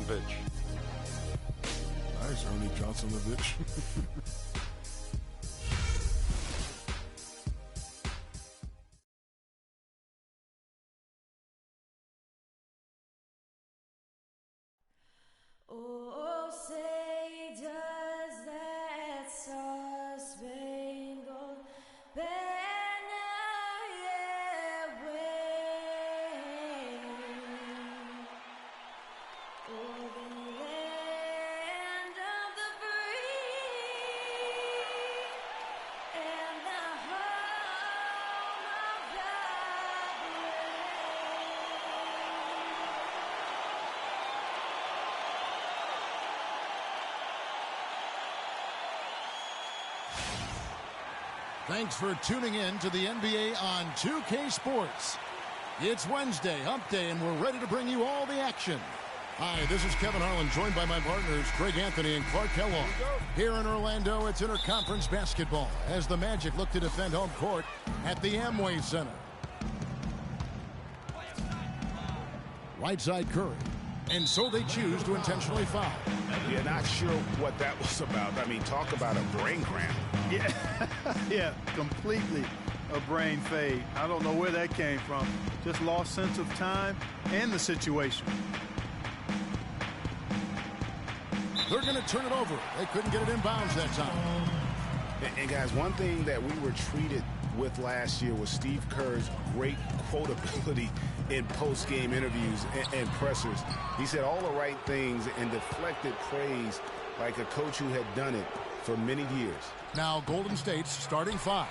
Johnsonovich. Nice, Ernie Johnsonovich. Oh, say does that star-spangled banner yet wave o'er the land of the free and the home of the brave. Thanks for tuning in to the NBA on 2K Sports. It's Wednesday, hump day, and we're ready to bring you all the action. Hi, this is Kevin Harlan, joined by my partners, Greg Anthony and Clark Kellogg. Here in Orlando, it's interconference basketball as the Magic look to defend home court at the Amway Center. Right side Curry. And so they choose to intentionally foul. Yeah, not sure what that was about. I mean, talk about a brain cramp. Yeah, yeah, completely a brain fade. I don't know where that came from. Just lost sense of time and the situation. They're going to turn it over. They couldn't get it in bounds that time. And guys, one thing that we were treated with last year was Steve Kerr's great quotability in post-game interviews and pressers. He said all the right things and deflected praise like a coach who had done it for many years. Now Golden State's starting five.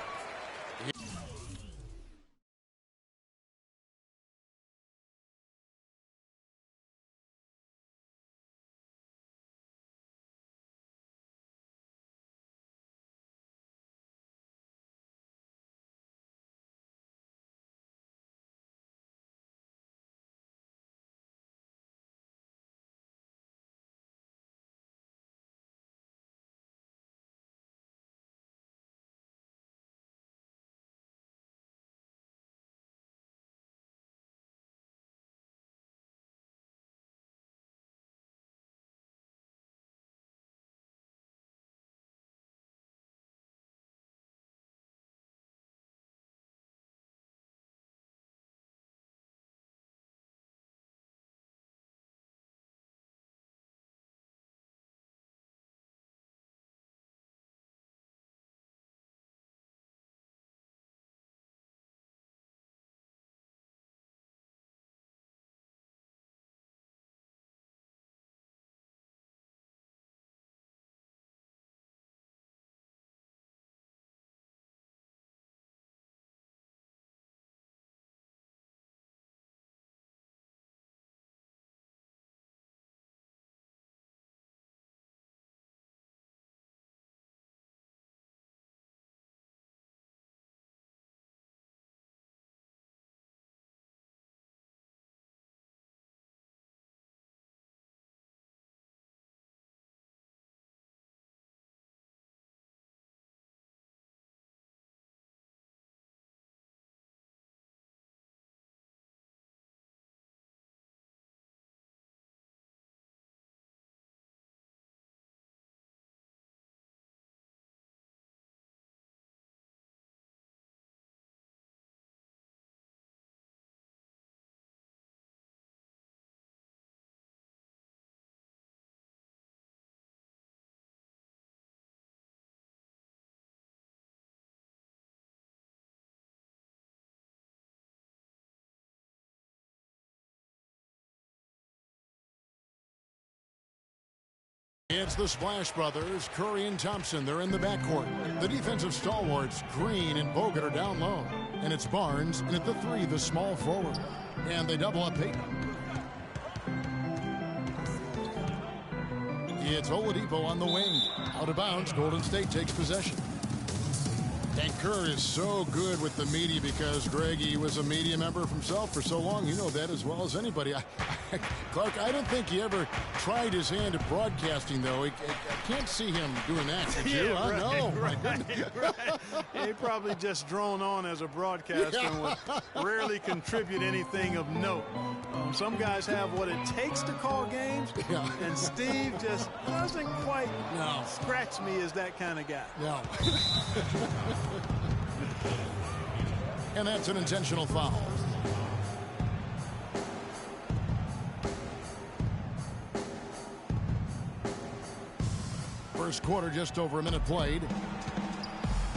It's the Splash Brothers, Curry and Thompson. They're in the backcourt. The defensive stalwarts, Green and Bogut, are down low. And it's Barnes, and at the three, the small forward. And they double up Payton. It's Oladipo on the wing. Out of bounds, Golden State takes possession. And Kerr is so good with the media because, Greg, he was a media member himself for so long. You know that as well as anybody. Clark, I don't think he ever tried his hand at broadcasting, though. I can't see him doing that, did you? Yeah, right, No. right. He probably just drone on as a broadcaster and would rarely contribute anything of note. Some guys have what it takes to call games, and Steve just doesn't quite scratch me as that kind of guy. No. And that's an intentional foul. First quarter, just over a minute played.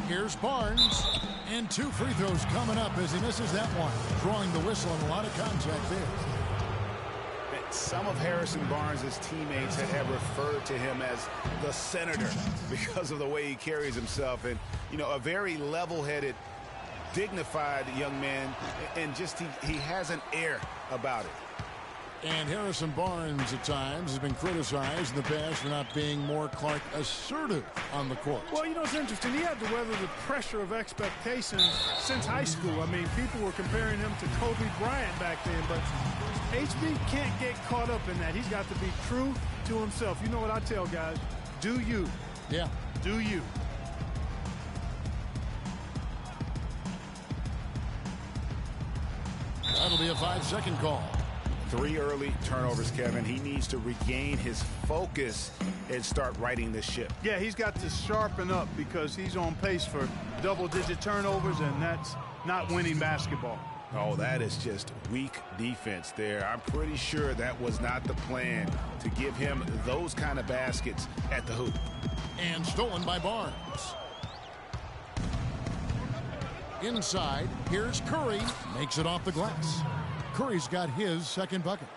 Here's Barnes, and 2 free throws coming up as he misses that one, drawing the whistle and a lot of contact there. Some of Harrison Barnes' teammates have referred to him as the senator because of the way he carries himself, and a very level-headed, dignified young man, and just he has an air about it. And Harrison Barnes at times has been criticized in the past for not being more, Clark, assertive on the court. Well, it's interesting. He had to weather the pressure of expectations since high school. I mean, people were comparing him to Kobe Bryant back then, but HB can't get caught up in that. He's got to be true to himself. You know what I tell guys? Do you. Yeah. Do you. That'll be a 5-second call. 3 early turnovers, Kevin. He needs to regain his focus and start righting this ship. Yeah, he's got to sharpen up because he's on pace for double-digit turnovers, and that's not winning basketball. Oh, that is just weak defense there. I'm pretty sure that was not the plan to give him those kind of baskets at the hoop. And stolen by Barnes. Inside, here's Curry. Makes it off the glass. Curry's got his second bucket.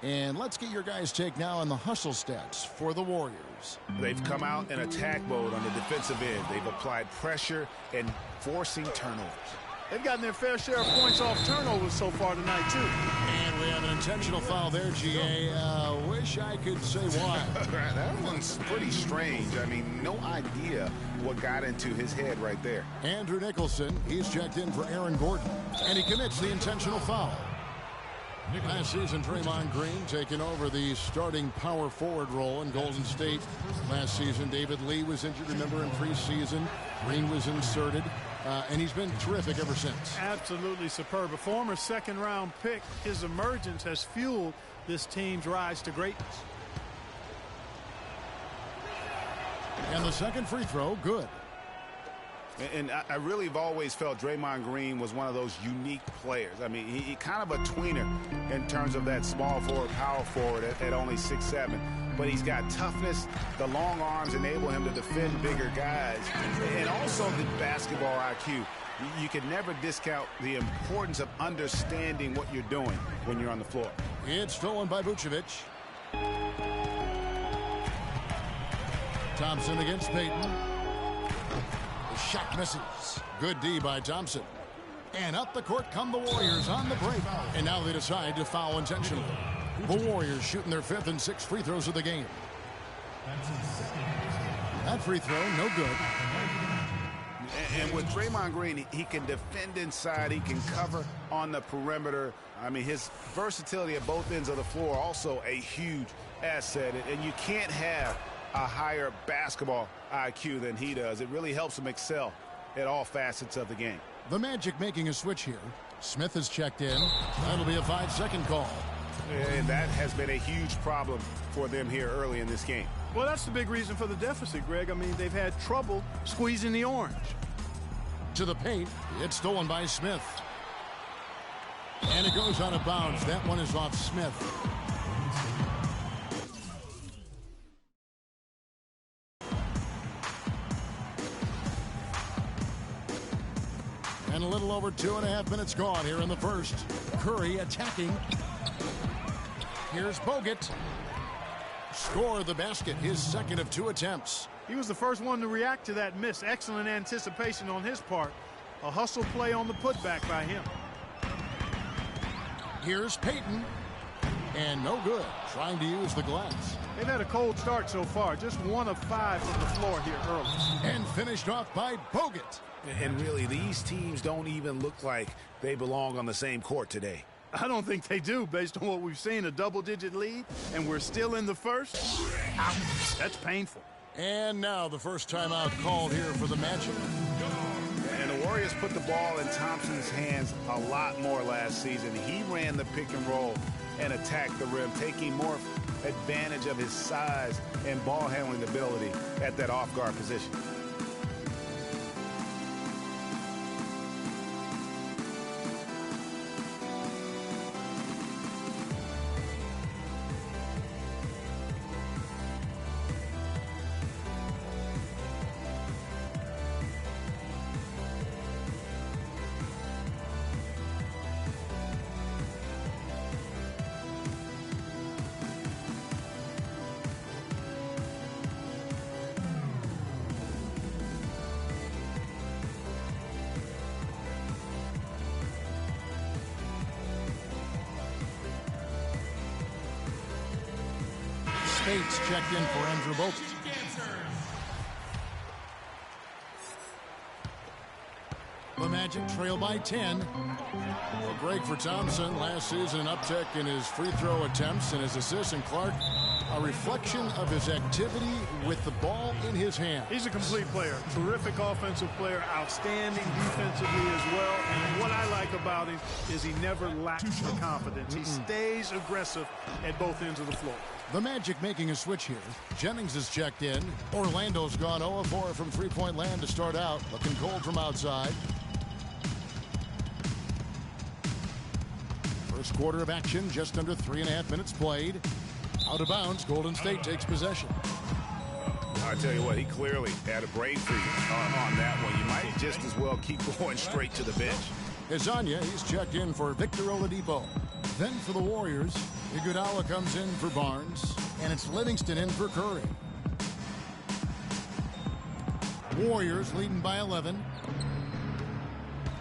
And let's get your guys' take now on the hustle stats for the Warriors. They've come out in attack mode on the defensive end. They've applied pressure and forcing turnovers. They've gotten their fair share of points off turnovers so far tonight, too. And we have an intentional foul there, GA. Wish I could say why. That one's pretty strange. I mean, no idea what got into his head right there. Andrew Nicholson, he's checked in for Aaron Gordon. And he commits the intentional foul. Last season, Draymond Green taking over the starting power forward role in Golden State. Last season, David Lee was injured, remember, in preseason. Green was inserted, and he's been terrific ever since. Absolutely superb. A former second-round pick, his emergence has fueled this team's rise to greatness. And the second free throw, good. And I really have always felt Draymond Green was one of those unique players. I mean, he kind of a tweener in terms of that small forward, power forward at only 6'7". But he's got toughness. The long arms enable him to defend bigger guys. And also the basketball IQ. You can never discount the importance of understanding what you're doing when you're on the floor. It's stolen by Vucevic. Thompson against Payton. Shot misses. Good D by Thompson. And up the court come the Warriors on the break. And now they decide to foul intentionally. The Warriors shooting their 5th and 6th free throws of the game. That free throw, no good. And with Draymond Green, he can defend inside. He can cover on the perimeter. I mean, his versatility at both ends of the floor also a huge asset. And you can't have a higher basketball IQ than he does. It really helps him excel at all facets of the game. The Magic making a switch here. Smith has checked in. That'll be a 5-second call. And that has been a huge problem for them here early in this game. Well, that's the big reason for the deficit, Greg. I mean, they've had trouble squeezing the orange. To the paint. It's stolen by Smith. And it goes out of bounds. That one is off Smith. And a little over 2.5 minutes gone here in the first. Curry attacking. Here's Bogut. Score the basket, his second of 2 attempts. He was the first one to react to that miss. Excellent anticipation on his part. A hustle play on the putback by him. Here's Payton. And no good. Trying to use the glass. They've had a cold start so far. Just 1 of 5 from the floor here early. And finished off by Bogut. And really, these teams don't even look like they belong on the same court today. I don't think they do, based on what we've seen, a double-digit lead, and we're still in the first. Ouch, that's painful. And now the first timeout called here for the Magic. And the Warriors put the ball in Thompson's hands a lot more last season. He ran the pick and roll and attacked the rim, taking more advantage of his size and ball handling ability at that off-guard position. States checked in for Andrew Bogut. The Magic trail by 10. Well, Greg, for Thompson, last season an uptick in his free throw attempts and his assists, and Clark, a reflection of his activity with the ball in his hand. He's a complete player, terrific offensive player, outstanding defensively as well. And what I like about him is he never lacks the confidence. He stays aggressive at both ends of the floor. The Magic making a switch here. Jennings is checked in. Orlando's gone 0-4 from three-point land to start out, looking cold from outside. First quarter of action, just under 3.5 minutes played. Out of bounds, Golden State takes possession. I tell you what, he clearly had a brain freeze on that one. You might just as well keep going straight to the bench. Hezonja, he's checked in for Victor Oladipo. Then for the Warriors, Iguodala comes in for Barnes, and it's Livingston in for Curry. Warriors leading by 11.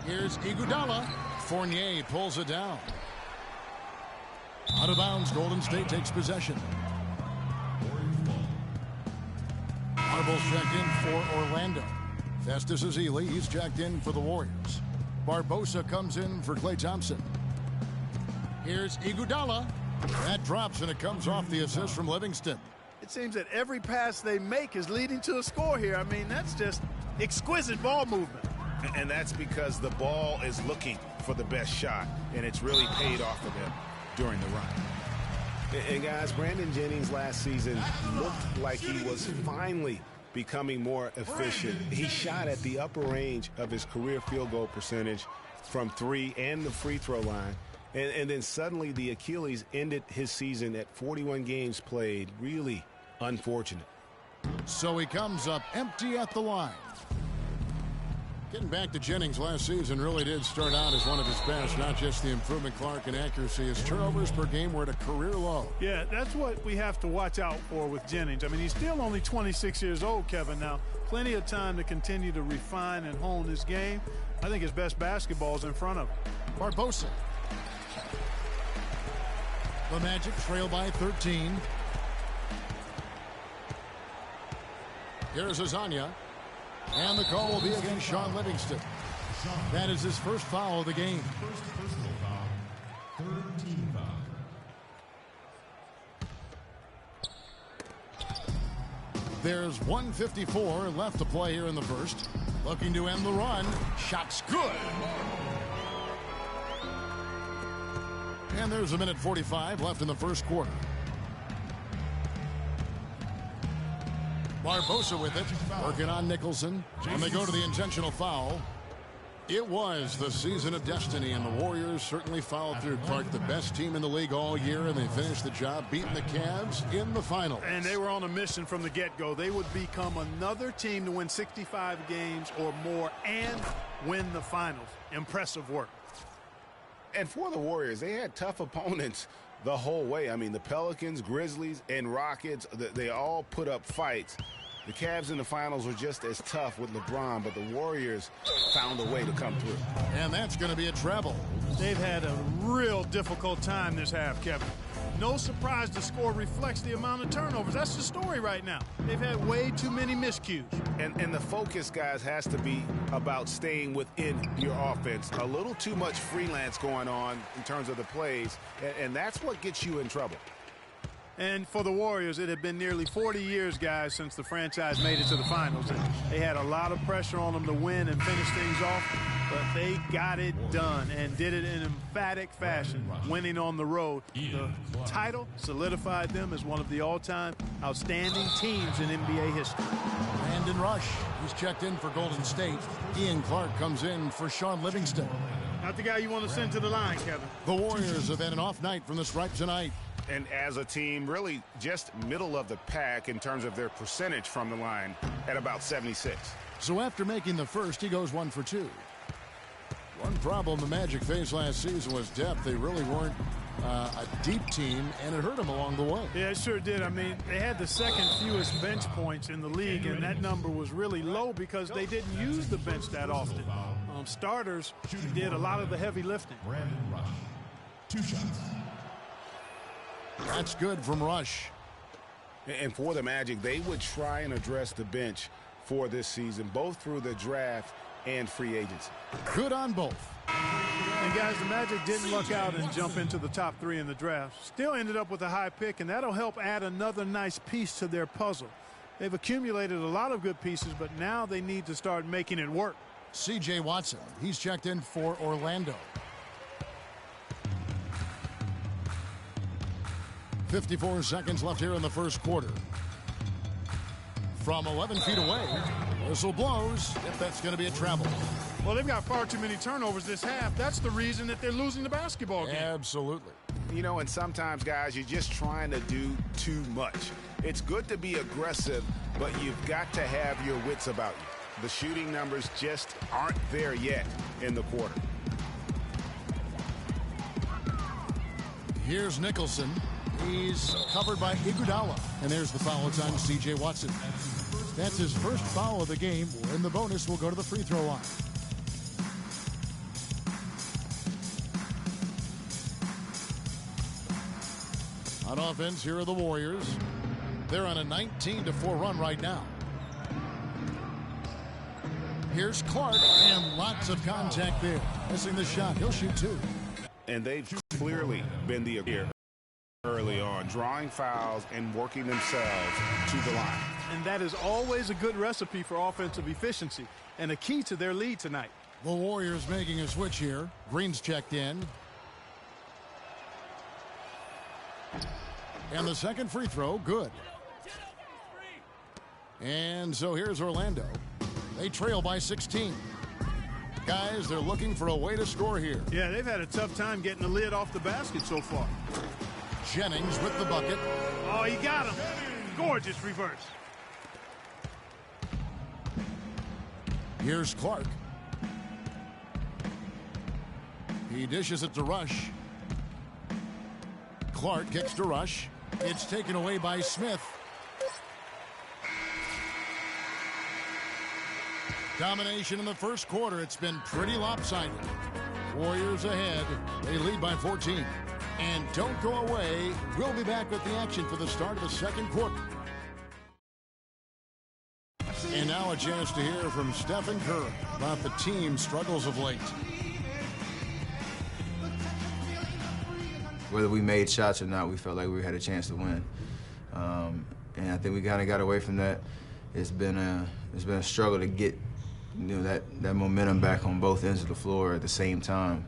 Here's Iguodala. Fournier pulls it down. Out of bounds, Golden State takes possession. Marble's checked in for Orlando. Festus Ezeli, he's checked in for the Warriors. Barbosa comes in for Klay Thompson. Here's Iguodala. That drops, and it comes off the assist from Livingston. It seems that every pass they make is leading to a score here. I mean, that's just exquisite ball movement. And that's because the ball is looking for the best shot, and it's really paid off for them during the run. And guys, Brandon Jennings last season looked like he was finally becoming more efficient. He shot at the upper range of his career field goal percentage from three and the free throw line. And then suddenly the Achilles ended his season at 41 games played. Really unfortunate. So he comes up empty at the line. Getting back to Jennings last season really did start out as one of his best. Not just the improvement, Clark, in accuracy. His turnovers per game were at a career low. Yeah, that's what we have to watch out for with Jennings. I mean, he's still only 26 years old, Kevin. Now, plenty of time to continue to refine and hone his game. I think his best basketball is in front of him. Barbosa. The Magic trail by 13. Here's Hezonja. And the call will be against Sean Livingston. That is his first foul of the game. First personal foul, third team foul. There's 1:54 left to play here in the first. Looking to end the run. Shot's good. And there's 1:45 left in the first quarter. Barbosa with it, working on Nicholson, and they go to the intentional foul. It was the season of destiny, and the Warriors certainly fouled through. Clark, the best team in the league all year, and they finished the job beating the Cavs in the finals. And they were on a mission from the get-go. They would become another team to win 65 games or more and win the finals. Impressive work. And for the Warriors, they had tough opponents the whole way. I mean, the Pelicans, Grizzlies, and Rockets, they all put up fights. The Cavs in the finals were just as tough with LeBron, but the Warriors found a way to come through. And that's going to be a treble. They've had a real difficult time this half, Kevin. No surprise the score reflects the amount of turnovers. That's the story right now. They've had way too many miscues. And the focus, guys, has to be about staying within your offense. A little too much freelance going on in terms of the plays, and that's what gets you in trouble. And for the Warriors, it had been nearly 40 years, guys, since the franchise made it to the finals. And they had a lot of pressure on them to win and finish things off, but they got it done and did it in emphatic fashion, winning on the road. The title solidified them as one of the all-time outstanding teams in NBA history. Brandon Rush, he's checked in for Golden State. Ian Clark comes in for Sean Livingston. Not the guy you want to send to the line, Kevin. The Warriors have had an off night from the stripe tonight. And as a team, really just middle of the pack in terms of their percentage from the line at about 76. So after making the first, he goes 1 for 2. One problem the Magic faced last season was depth. They really weren't a deep team, and it hurt them along the way. Yeah, it sure did. I mean, they had the second fewest bench points in the league, and that number was really low because they didn't use the bench that often. Starters did a lot of the heavy lifting. Brandon Rush. 2 shots. That's good from Rush. And for the Magic, they would try and address the bench for this season, both through the draft and free agency. Good on both. And guys, the Magic didn't luck out and jump into the top 3 in the draft. Still ended up with a high pick, and that'll help add another nice piece to their puzzle. They've accumulated a lot of good pieces, but now they need to start making it work. C.J. Watson, he's checked in for Orlando. 54 seconds left here in the first quarter. From 11 feet away, whistle blows. If that's going to be a travel. Well, they've got far too many turnovers this half. That's the reason that they're losing the basketball game. Absolutely. You know, and sometimes, guys, you're just trying to do too much. It's good to be aggressive, but you've got to have your wits about you. The shooting numbers just aren't there yet in the quarter. Here's Nicholson. He's covered by Iguodala. And there's the foul. It's on C.J. Watson. That's his first foul of the game, and the bonus will go to the free throw line. On offense, here are the Warriors. They're on a 19-4 run right now. Here's Clark, and lots of contact there. Missing the shot. He'll shoot 2. And they've clearly been the aggressor early on, drawing fouls and working themselves to the line. And that is always a good recipe for offensive efficiency and a key to their lead tonight. The Warriors making a switch here. Green's checked in. And the second free throw, good. And so here's Orlando. They trail by 16. Guys, they're looking for a way to score here. Yeah, they've had a tough time getting the lid off the basket so far. Jennings with the bucket. Oh, he got him. Gorgeous reverse. Here's Clark. He dishes it to Rush. Clark kicks to Rush. It's taken away by Smith. Domination in the first quarter. It's been pretty lopsided. Warriors ahead. They lead by 14. And don't go away. We'll be back with the action for the start of the second quarter. And now a chance to hear from Stephen Curry about the team's struggles of late. Whether we made shots or not, we felt like we had a chance to win. And I think we kind of got away from that. It's been a struggle to get that momentum back on both ends of the floor at the same time.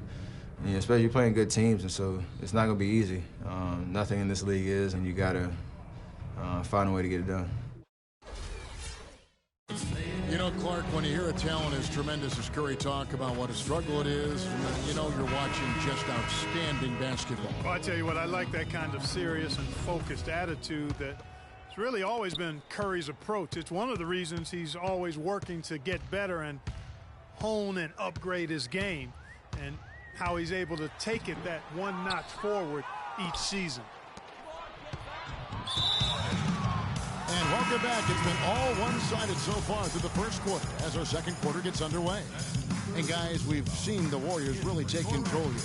And especially playing good teams, and so it's not going to be easy. Nothing in this league is, and you got to find a way to get it done. You know, Clark, when you hear a talent as tremendous as Curry talk about what a struggle it is, you know you're watching just outstanding basketball. Well, I tell you what, I like that kind of serious and focused attitude that it's really always been Curry's approach. It's one of the reasons he's always working to get better and hone and upgrade his game, and how he's able to take it that one notch forward each season. And welcome back. It's been all one-sided so far through the first quarter as our second quarter gets underway. And guys, we've seen the Warriors really take control here.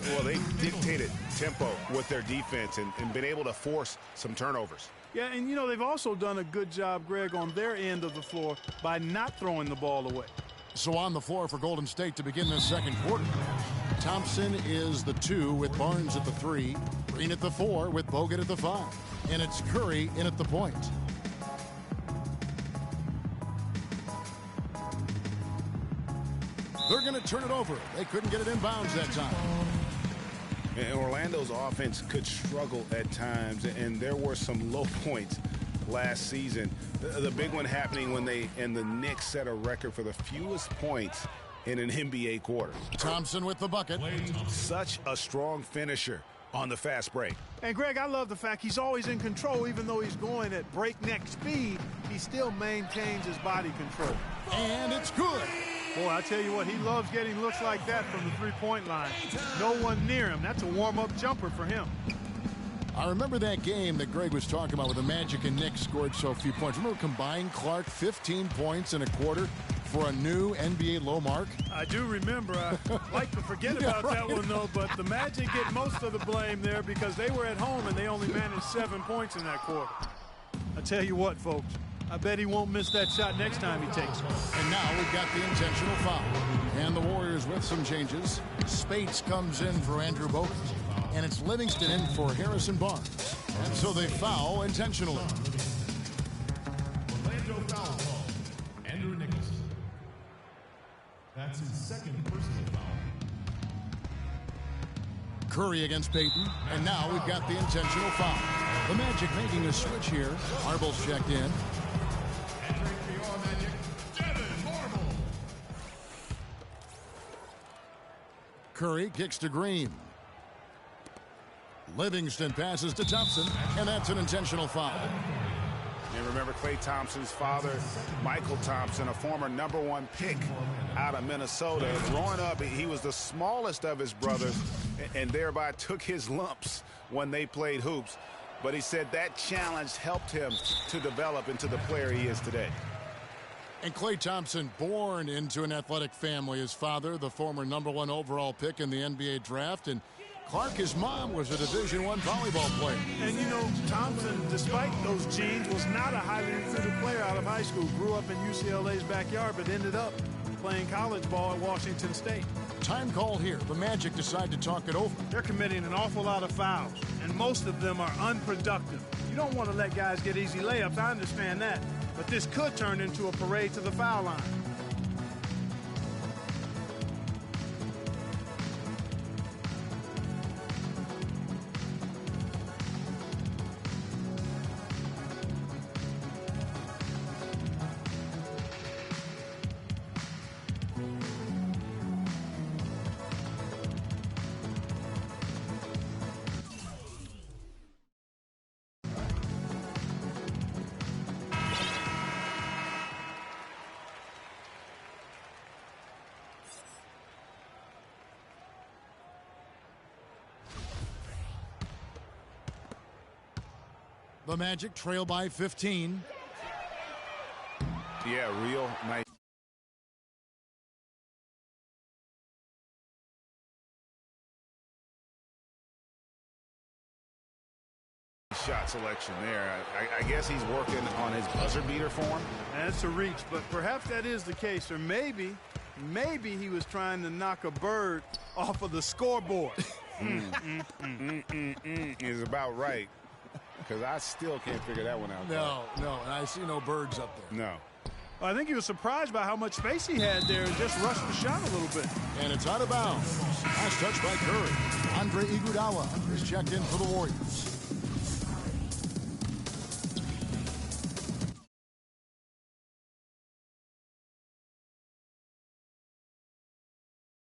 Well, they dictated tempo with their defense and been able to force some turnovers. Yeah, and, you know, they've also done a good job, Greg, on their end of the floor by not throwing the ball away. So on the floor for Golden State to begin this second quarter. Thompson is the 2 with Barnes at the 3. Green at the 4 with Bogut at the 5. And it's Curry in at the point. They're going to turn it over. They couldn't get it inbounds that time. And Orlando's offense could struggle at times, and there were some low points last season. The big one happening when the Knicks set a record for the fewest points in an NBA quarter. Thompson with the bucket. Such a strong finisher on the fast break. And, Greg, I love the fact he's always in control. Even though he's going at breakneck speed, he still maintains his body control. And it's good. Boy, I tell you what, he loves getting looks like that from the three-point line. No one near him. That's a warm-up jumper for him. I remember that game that Greg was talking about where the Magic and Knicks scored so few points. Remember combined Clark 15 points in a quarter for a new NBA low mark? I do remember. I like to forget about that one, though, but the Magic get most of the blame there because they were at home and they only managed 7 points in that quarter. I tell you what, folks, I bet he won't miss that shot next time he takes it. And now we've got the intentional foul. And the Warriors with some changes. Spates comes in for Andrew Bogut. And it's Livingston in for Harrison Barnes. And so they foul intentionally. Orlando foul call. Andrew Nicholson. That's his second personal foul. Curry against Payton. And now we've got the intentional foul. The Magic making a switch here. Arbel's checked in. Curry kicks to Green. Livingston passes to Thompson, and that's an intentional foul. And remember Klay Thompson's father, Michael Thompson, a former #1 pick out of Minnesota. Growing up, he was the smallest of his brothers and thereby took his lumps when they played hoops. But he said that challenge helped him to develop into the player he is today. And Klay Thompson, born into an athletic family. His father, the former #1 overall pick in the NBA draft. And Clark, his mom, was a Division I volleyball player. And, you know, Thompson, despite those genes, was not a highly recruited player out of high school. Grew up in UCLA's backyard, but ended up playing college ball at Washington State. Time called here. The Magic decide to talk it over. They're committing an awful lot of fouls, and most of them are unproductive. You don't want to let guys get easy layups. I understand that. But this could turn into a parade to the foul line. The Magic trail by 15. Yeah, real nice shot selection there. I guess he's working on his buzzer beater form. That's a reach, but perhaps that is the case. Or maybe he was trying to knock a bird off of the scoreboard. Is about right. Because I still can't figure that one out. No, and I see no birds up there. No. I think he was surprised by how much space he had there and just rushed the shot a little bit. And it's out of bounds. Last touch by Curry. Andre Iguodala is checked in for the Warriors.